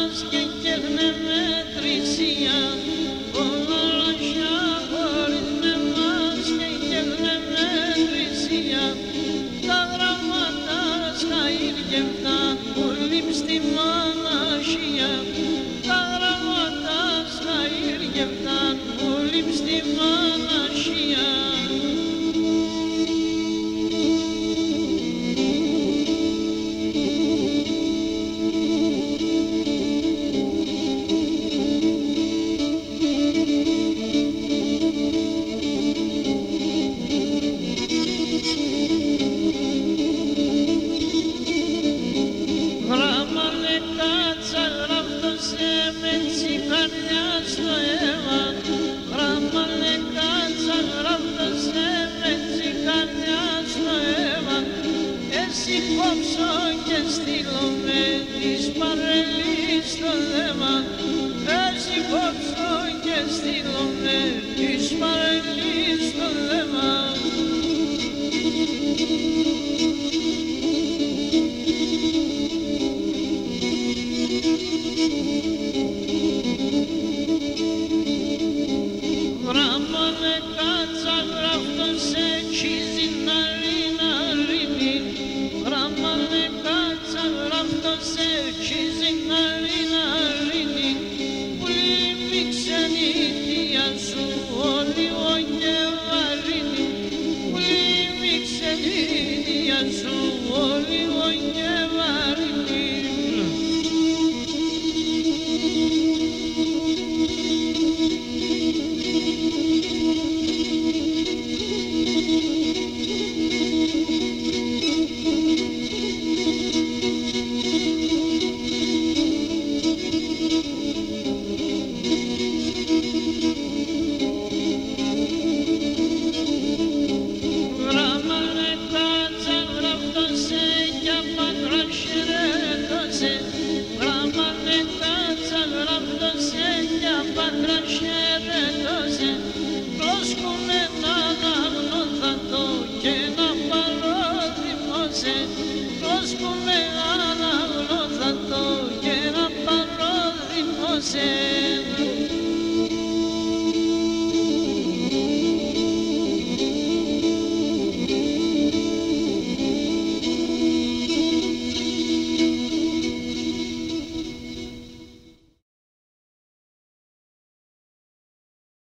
μας και κέρνε μετρησία, όλα ραχιά χωρίς με μας και κέρνε μετρησία. Τα γραμμάτα σχαΐργευταν πολύ στη μοναχία, τα γραμμάτα σχαΐργευταν πολύ στη μοναχία. Γράμμανε κάτσα γράφτο σε με τσιχαριά στο αίμα, γράμμανε κάτσα γράφτο σε με τσιχαριά στο αίμα. Εσύ κόψω και στείλω με της παρελής στο λαίμα, εσύ κόψω και στείλω με της παρελής στο λαίμα. Γράμμανε κάτσα γράφτο σε τσιζιναριναρίνι, γράμμανε κάτσα γράφτο σε τσιζιναριναρίνι. Πολύ μη ξενιτία σου όλιο και βαρύνει, πολύ μη ξενιτία σου όλιο και βαρύνει. Γράμμανε κάτσα γράφτο σε κι απακρασιρέτωσε, γράμμανε κάτσα γράφτο σε κι απακρασιρέτωσε. Πρόσκουνε έναν αγνόθατο και ένα παρόδημωσε, πρόσκουνε έναν αγνόθατο και ένα παρόδημωσε.